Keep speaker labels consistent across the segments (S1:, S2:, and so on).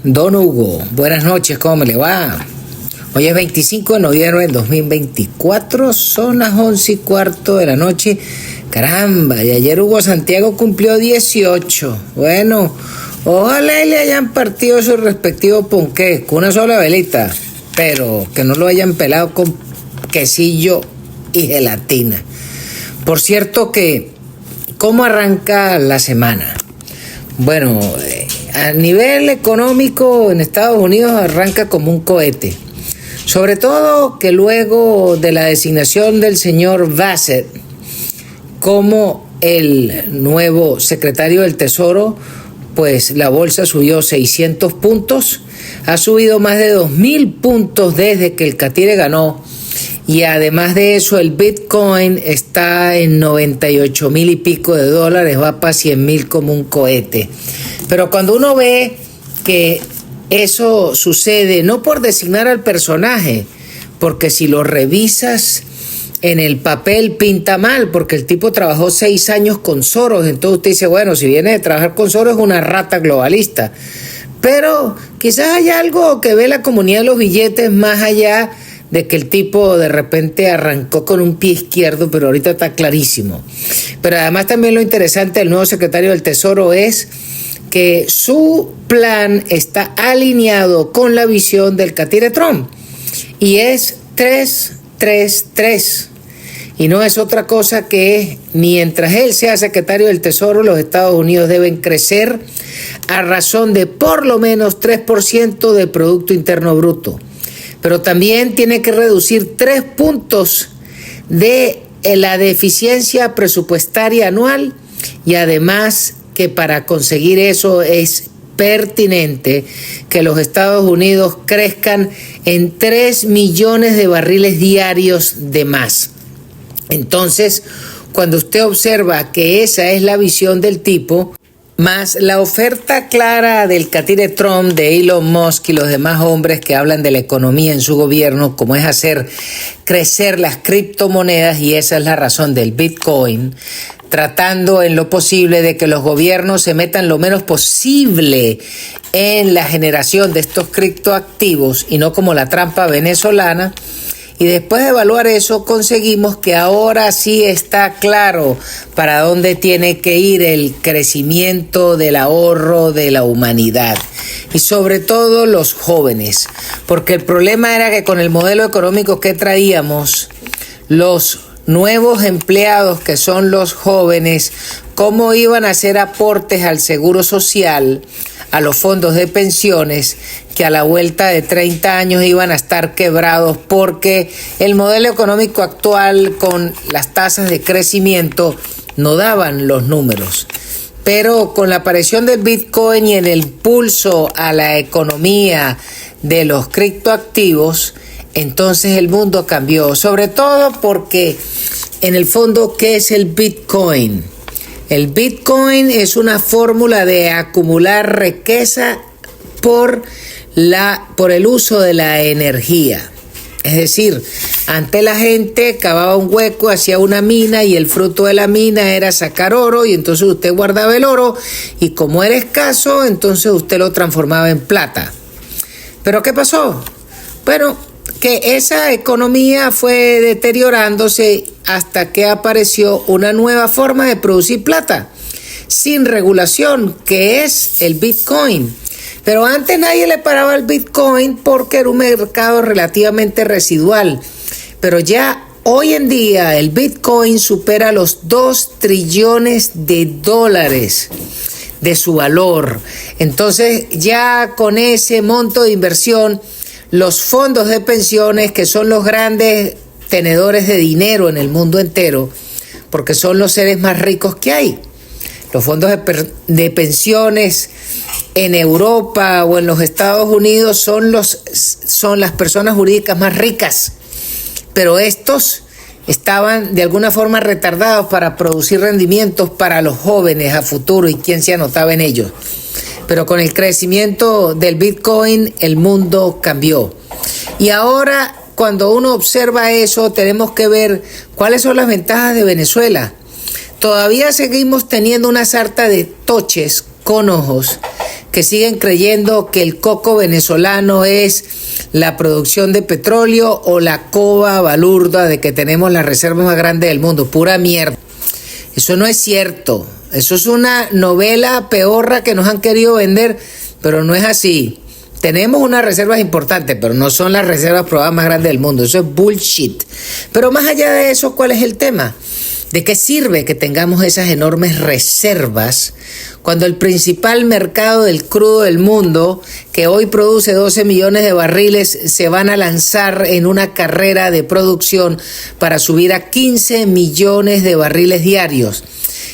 S1: Don Hugo, buenas noches, ¿cómo me le va? Hoy es 25 de noviembre del 2024, son las 11:15 de la noche. Caramba, y ayer Hugo Santiago cumplió 18. Bueno, ojalá y le hayan partido su respectivo ponqué con una sola velita, pero que no lo hayan pelado con quesillo y gelatina. Por cierto que, ¿cómo arranca la semana? Bueno, a nivel económico en Estados Unidos arranca como un cohete. Sobre todo que luego de la designación del señor Bassett como el nuevo secretario del Tesoro, pues la bolsa subió 600 puntos, ha subido más de 2.000 puntos desde que el Catire ganó. Y además de eso, el Bitcoin está en 98,000 y pico de dólares, va para 100,000 como un cohete. Pero cuando uno ve que eso sucede no por designar al personaje, porque si lo revisas en el papel pinta mal, porque el tipo trabajó 6 años con Soros, entonces usted dice, bueno, si viene de trabajar con Soros es una rata globalista. Pero quizás hay algo que ve la comunidad de los billetes más allá de que el tipo de repente arrancó con un pie izquierdo, pero ahorita está clarísimo. Pero además también lo interesante del nuevo secretario del Tesoro es que su plan está alineado con la visión del Catire Trump y es 3-3-3. Y no es otra cosa que mientras él sea secretario del Tesoro, los Estados Unidos deben crecer a razón de por lo menos 3% del Producto Interno Bruto. Pero también tiene que reducir 3 puntos de la deficiencia presupuestaria anual y además que para conseguir eso es pertinente que los Estados Unidos crezcan en 3 millones de barriles diarios de más. Entonces, cuando usted observa que esa es la visión del tipo, más la oferta clara del Catire Trump, de Elon Musk y los demás hombres que hablan de la economía en su gobierno, como es hacer crecer las criptomonedas, y esa es la razón del Bitcoin, tratando en lo posible de que los gobiernos se metan lo menos posible en la generación de estos criptoactivos y no como la trampa venezolana. Y después de evaluar eso, conseguimos que ahora sí está claro para dónde tiene que ir el crecimiento del ahorro de la humanidad. Y sobre todo los jóvenes. Porque el problema era que con el modelo económico que traíamos, los nuevos empleados que son los jóvenes, cómo iban a hacer aportes al seguro social, a los fondos de pensiones, que a la vuelta de 30 años iban a estar quebrados porque el modelo económico actual con las tasas de crecimiento no daban los números. Pero con la aparición del Bitcoin y en el pulso a la economía de los criptoactivos, entonces el mundo cambió, sobre todo porque en el fondo, ¿qué es el Bitcoin? El Bitcoin es una fórmula de acumular riqueza por el uso de la energía. Es decir, antes la gente cavaba un hueco, hacía una mina y el fruto de la mina era sacar oro y entonces usted guardaba el oro y como era escaso, entonces usted lo transformaba en plata. ¿Pero qué pasó? Bueno, que esa economía fue deteriorándose hasta que apareció una nueva forma de producir plata sin regulación, que es el Bitcoin. Pero antes nadie le paraba al Bitcoin porque era un mercado relativamente residual. Pero ya hoy en día el Bitcoin supera los 2 trillones de dólares de su valor. Entonces ya con ese monto de inversión, los fondos de pensiones, que son los grandes tenedores de dinero en el mundo entero, porque son los seres más ricos que hay. Los fondos de pensiones en Europa o en los Estados Unidos son las personas jurídicas más ricas, pero estos estaban de alguna forma retardados para producir rendimientos para los jóvenes a futuro y quién se anotaba en ellos. Pero con el crecimiento del Bitcoin el mundo cambió. Y ahora cuando uno observa eso tenemos que ver cuáles son las ventajas de Venezuela. Todavía seguimos teniendo una sarta de toches con ojos que siguen creyendo que el coco venezolano es la producción de petróleo o la coba balurda de que tenemos las reservas más grandes del mundo. Pura mierda. Eso no es cierto. Eso es una novela peorra que nos han querido vender, pero no es así. Tenemos unas reservas importantes, pero no son las reservas probadas más grandes del mundo. Eso es bullshit. Pero más allá de eso, ¿cuál es el tema? ¿De qué sirve que tengamos esas enormes reservas cuando el principal mercado del crudo del mundo, que hoy produce 12 millones de barriles, se van a lanzar en una carrera de producción para subir a 15 millones de barriles diarios?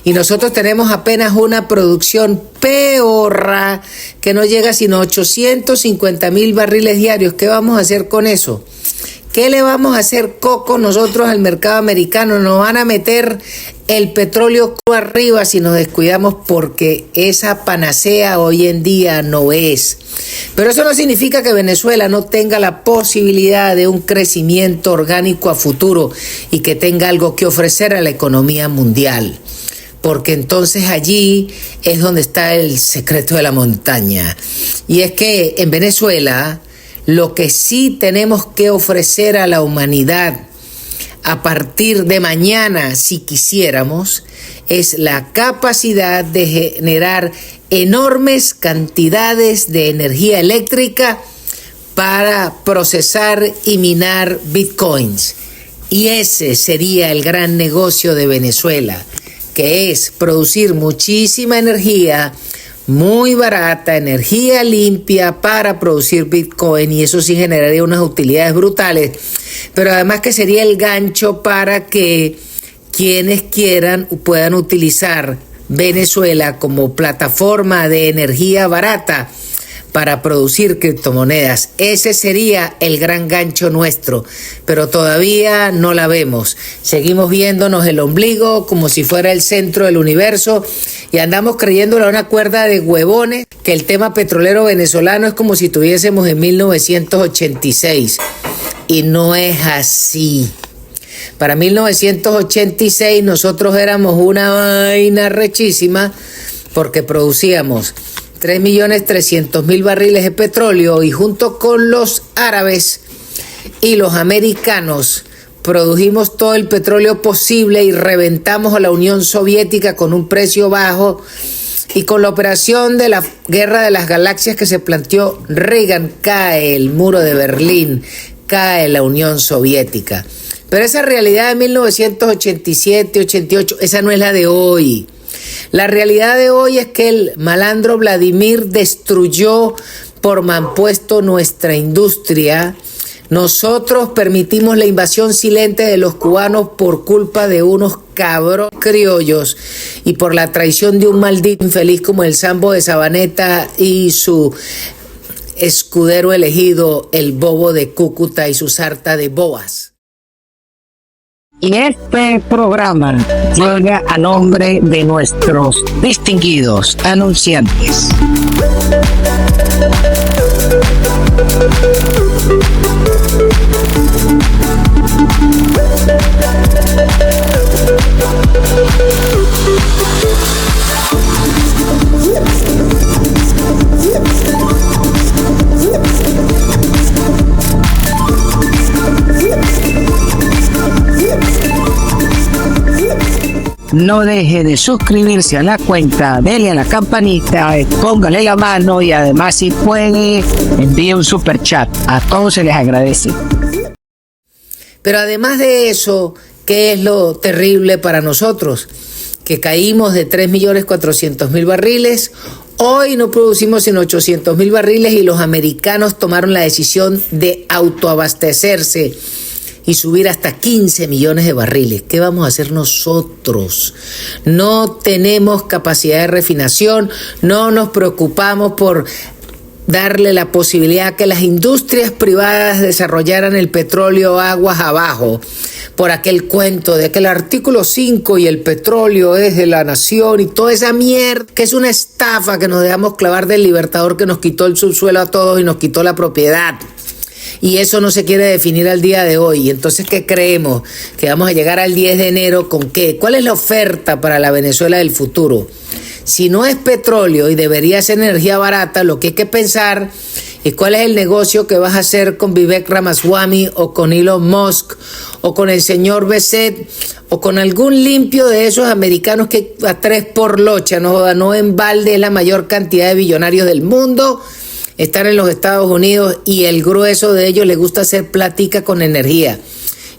S1: Y nosotros tenemos apenas una producción peorra que no llega sino a 850,000 barriles diarios. ¿Qué vamos a hacer con eso? ¿Qué le vamos a hacer coco nosotros al mercado americano? Nos van a meter el petróleo arriba si nos descuidamos, porque esa panacea hoy en día no es. Pero eso no significa que Venezuela no tenga la posibilidad de un crecimiento orgánico a futuro y que tenga algo que ofrecer a la economía mundial. Porque entonces allí es donde está el secreto de la montaña. Y es que en Venezuela lo que sí tenemos que ofrecer a la humanidad a partir de mañana, si quisiéramos, es la capacidad de generar enormes cantidades de energía eléctrica para procesar y minar bitcoins. Y ese sería el gran negocio de Venezuela, que es producir muchísima energía muy barata, energía limpia para producir Bitcoin, y eso sí generaría unas utilidades brutales, pero además que sería el gancho para que quienes quieran puedan utilizar Venezuela como plataforma de energía barata para producir criptomonedas. Ese sería el gran gancho nuestro, pero todavía no la vemos. Seguimos viéndonos el ombligo como si fuera el centro del universo y andamos creyéndole a una cuerda de huevones que el tema petrolero venezolano es como si estuviésemos en 1986. Y no es así. Para 1986 nosotros éramos una vaina rechísima porque producíamos 3.300.000 barriles de petróleo y junto con los árabes y los americanos produjimos todo el petróleo posible y reventamos a la Unión Soviética con un precio bajo, y con la operación de la Guerra de las Galaxias que se planteó Reagan, cae el muro de Berlín, cae la Unión Soviética. Pero esa realidad de 1987, 88, esa no es la de hoy. La realidad de hoy es que el malandro Vladimir destruyó por mampuesto nuestra industria. Nosotros permitimos la invasión silente de los cubanos por culpa de unos cabros criollos y por la traición de un maldito infeliz como el Sambo de Sabaneta y su escudero elegido, el bobo de Cúcuta, y su sarta de boas.
S2: Y este programa llega a nombre de nuestros distinguidos anunciantes. No deje de suscribirse a la cuenta, dele a la campanita, póngale la mano y además si puede envíe un super chat. A todos se les agradece.
S1: Pero además de eso, ¿qué es lo terrible para nosotros? Que caímos de 3.400.000 barriles. Hoy no producimos sino 800.000 barriles y los americanos tomaron la decisión de autoabastecerse y subir hasta 15 millones de barriles. ¿Qué vamos a hacer nosotros? No tenemos capacidad de refinación, no nos preocupamos por darle la posibilidad que las industrias privadas desarrollaran el petróleo aguas abajo, por aquel cuento de que el artículo 5 y el petróleo es de la nación y toda esa mierda, que es una estafa que nos dejamos clavar del Libertador que nos quitó el subsuelo a todos y nos quitó la propiedad. Y eso no se quiere definir al día de hoy. Entonces, ¿qué creemos? Que vamos a llegar al 10 de enero con qué. ¿Cuál es la oferta para la Venezuela del futuro? Si no es petróleo y debería ser energía barata, lo que hay que pensar es cuál es el negocio que vas a hacer con Vivek Ramaswamy o con Elon Musk o con el señor Beset o con algún limpio de esos americanos que a 3 por locha, no en balde es la mayor cantidad de billonarios del mundo. Están en los Estados Unidos y el grueso de ellos les gusta hacer platica con energía.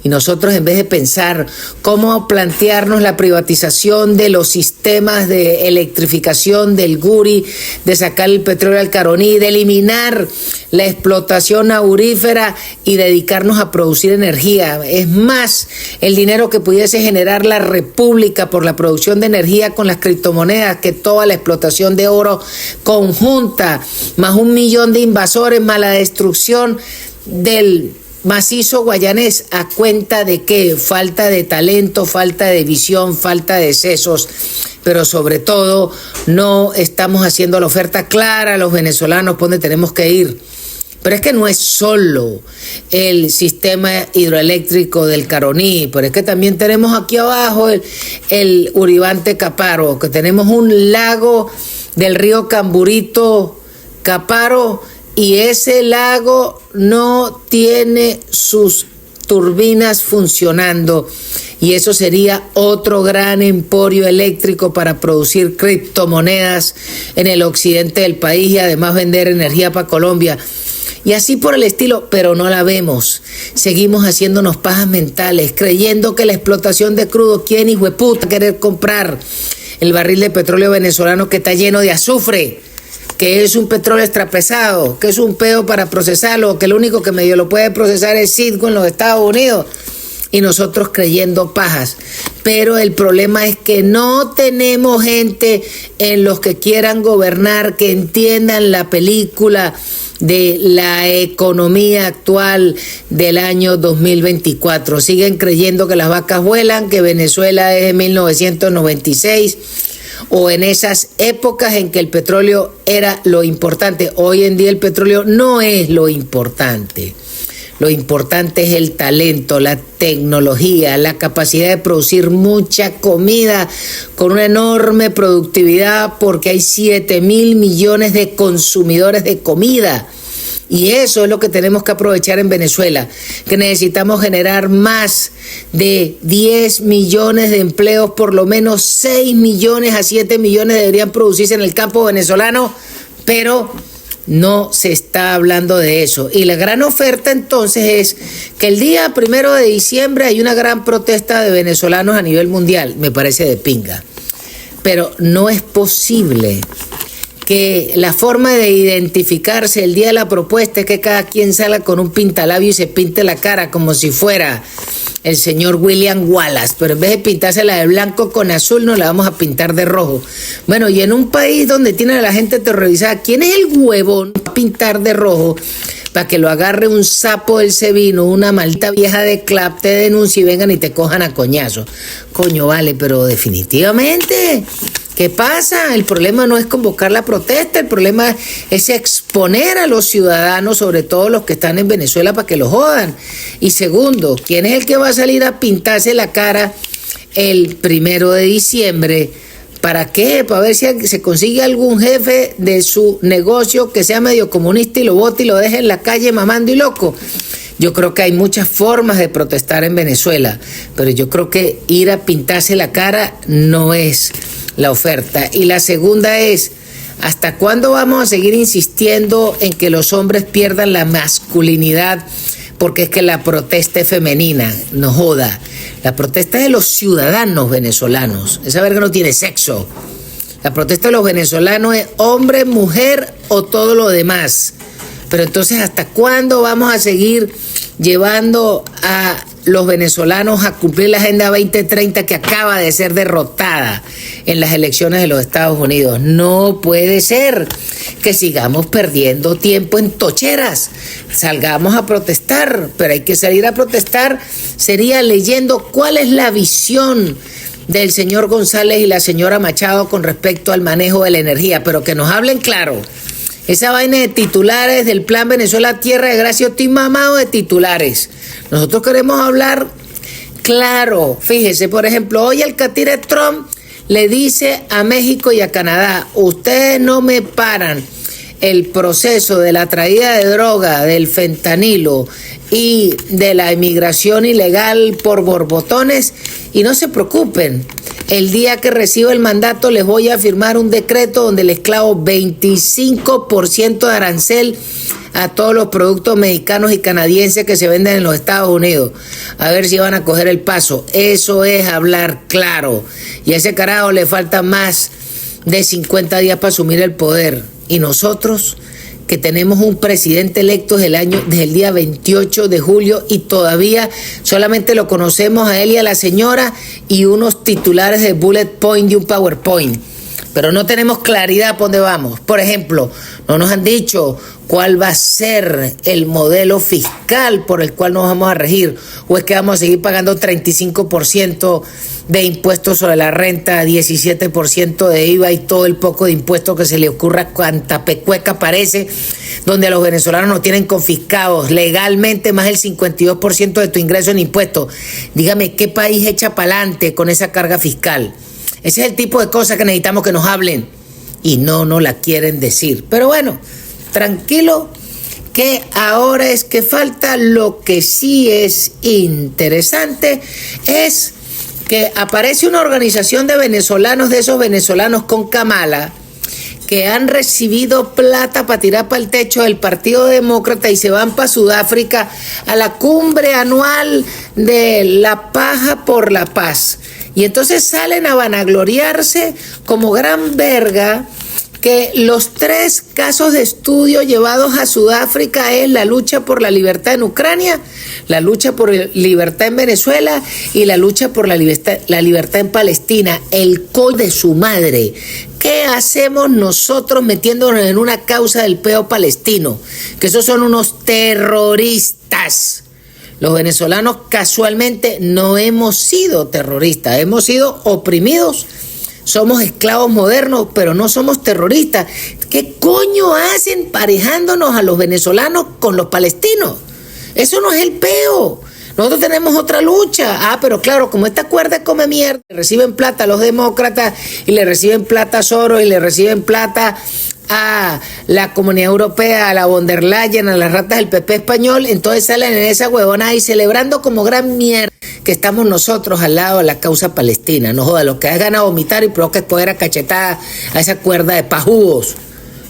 S1: Y nosotros, en vez de pensar cómo plantearnos la privatización de los sistemas de electrificación del Guri, de sacar el petróleo al Caroní, de eliminar la explotación aurífera y dedicarnos a producir energía. Es más, el dinero que pudiese generar la República por la producción de energía con las criptomonedas que toda la explotación de oro conjunta, más 1 millón de invasores, más la destrucción del macizo guayanés. ¿A cuenta de qué? Falta de talento, falta de visión, falta de sesos, pero sobre todo no estamos haciendo la oferta clara a los venezolanos por donde tenemos que ir. Pero es que no es solo el sistema hidroeléctrico del Caroní, pero es que también tenemos aquí abajo el Uribante Caparo, que tenemos un lago del río Camburito Caparo, y ese lago no tiene sus turbinas funcionando, y eso sería otro gran emporio eléctrico para producir criptomonedas en el occidente del país y además vender energía para Colombia. Y así por el estilo, pero no la vemos. Seguimos haciéndonos pajas mentales, creyendo que la explotación de crudo, ¿quién hijo de puta querer comprar el barril de petróleo venezolano que está lleno de azufre? Que es un petróleo extrapesado, que es un peo para procesarlo, que lo único que medio lo puede procesar es Citgo en los Estados Unidos, y nosotros creyendo pajas. Pero el problema es que no tenemos gente en los que quieran gobernar, que entiendan la película de la economía actual del año 2024. Siguen creyendo que las vacas vuelan, que Venezuela es de 1996, o en esas épocas en que el petróleo era lo importante. Hoy en día el petróleo no es lo importante. Lo importante es el talento, la tecnología, la capacidad de producir mucha comida con una enorme productividad, porque hay 7.000 millones de consumidores de comida. Y eso es lo que tenemos que aprovechar en Venezuela, que necesitamos generar más de 10 millones de empleos, por lo menos 6 millones a 7 millones deberían producirse en el campo venezolano, pero no se está hablando de eso. Y la gran oferta entonces es que el día 1 de diciembre hay una gran protesta de venezolanos a nivel mundial, me parece de pinga, pero no es posible que la forma de identificarse el día de la propuesta es que cada quien salga con un pintalabio y se pinte la cara como si fuera el señor William Wallace, pero en vez de pintársela de blanco con azul, nos la vamos a pintar de rojo. Bueno, y en un país donde tienen a la gente terrorizada, ¿quién es el huevón para pintar de rojo para que lo agarre un sapo del Cebino, una maldita vieja de Clap, te denuncie y vengan y te cojan a coñazo? Coño, vale, pero definitivamente, ¿qué pasa? El problema no es convocar la protesta, el problema es exponer a los ciudadanos, sobre todo los que están en Venezuela, para que los jodan. Y segundo, ¿quién es el que va a salir a pintarse la cara el 1 de diciembre? ¿Para qué? Para ver si se consigue algún jefe de su negocio que sea medio comunista y lo bote y lo deje en la calle mamando y loco. Yo creo que hay muchas formas de protestar en Venezuela, pero yo creo que ir a pintarse la cara no es la oferta. Y la segunda es, ¿hasta cuándo vamos a seguir insistiendo en que los hombres pierdan la masculinidad? Porque es que la protesta es femenina, no joda. La protesta es de los ciudadanos venezolanos. Esa verga no tiene sexo. La protesta de los venezolanos es hombre, mujer o todo lo demás. Pero entonces, ¿hasta cuándo vamos a seguir llevando a los venezolanos a cumplir la Agenda 2030 que acaba de ser derrotada en las elecciones de los Estados Unidos? No puede ser que sigamos perdiendo tiempo en tocheras. Salgamos a protestar, pero hay que salir a protestar. Sería leyendo cuál es la visión del señor González y la señora Machado con respecto al manejo de la energía, pero que nos hablen claro. Esa vaina de titulares del Plan Venezuela Tierra de Gracia, estoy mamado de titulares. Nosotros queremos hablar claro. Fíjese, por ejemplo, hoy el catire Trump le dice a México y a Canadá: ustedes no me paran el proceso de la traída de droga, del fentanilo y de la inmigración ilegal por borbotones, y no se preocupen, el día que reciba el mandato les voy a firmar un decreto donde les clavo 25% de arancel a todos los productos mexicanos y canadienses que se venden en los Estados Unidos. A ver si van a coger el paso. Eso es hablar claro. Y a ese carajo le faltan más de 50 días para asumir el poder. Y nosotros, que tenemos un presidente electo desde el día 28 de julio y todavía solamente lo conocemos a él y a la señora y unos titulares de bullet point y un PowerPoint. Pero no tenemos claridad por dónde vamos. Por ejemplo, no nos han dicho cuál va a ser el modelo fiscal por el cual nos vamos a regir. O es que vamos a seguir pagando 35% de impuestos sobre la renta, 17% de IVA y todo el poco de impuestos que se le ocurra, cuanta pecueca parece, donde a los venezolanos nos tienen confiscados legalmente más del 52% de tu ingreso en impuestos. Dígame, ¿qué país echa para adelante con esa carga fiscal? Ese es el tipo de cosas que necesitamos que nos hablen y no nos la quieren decir. Pero bueno, tranquilo, que ahora es que falta. Lo que sí es interesante es que aparece una organización de venezolanos, de esos venezolanos con Kamala, que han recibido plata para tirar para el techo del Partido Demócrata y se van para Sudáfrica a la cumbre anual de la paja por la paz. Y entonces salen a vanagloriarse como gran verga que los 3 casos de estudio llevados a Sudáfrica es la lucha por la libertad en Ucrania, la lucha por la libertad en Venezuela y la lucha por la libertad en Palestina. El coño de su madre. ¿Qué hacemos nosotros metiéndonos en una causa del peo palestino? Que esos son unos terroristas. Los venezolanos casualmente no hemos sido terroristas, hemos sido oprimidos. Somos esclavos modernos, pero no somos terroristas. ¿Qué coño hacen parejándonos a los venezolanos con los palestinos? Eso no es el peo. Nosotros tenemos otra lucha. Pero claro, como esta cuerda come mierda, le reciben plata a los demócratas y le reciben plata a Soros y le reciben plata a la Comunidad Europea, a la von der Leyen, a las ratas del PP español, entonces salen en esa huevona y celebrando como gran mierda que estamos nosotros al lado de la causa palestina. No joda, lo que hagan a vomitar y provoca escoger a cachetada a esa cuerda de pajudos,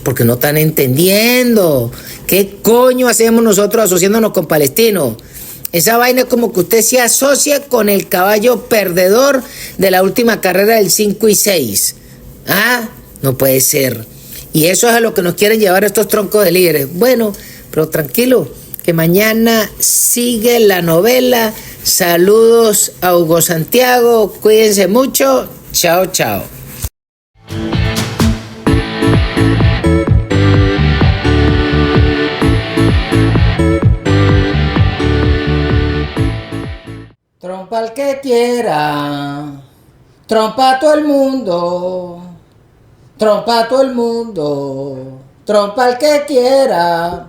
S1: porque no están entendiendo. ¿Qué coño hacemos nosotros asociándonos con palestinos? Esa vaina es como que usted se asocia con el caballo perdedor de la última carrera del 5 y 6. No puede ser. Y eso es a lo que nos quieren llevar estos troncos de líderes. Bueno, pero tranquilo, que mañana sigue la novela. Saludos a Hugo Santiago, cuídense mucho. Chao, chao. Trompa al que quiera, trompa a todo el mundo. Trompa a todo el mundo, trompa al que quiera.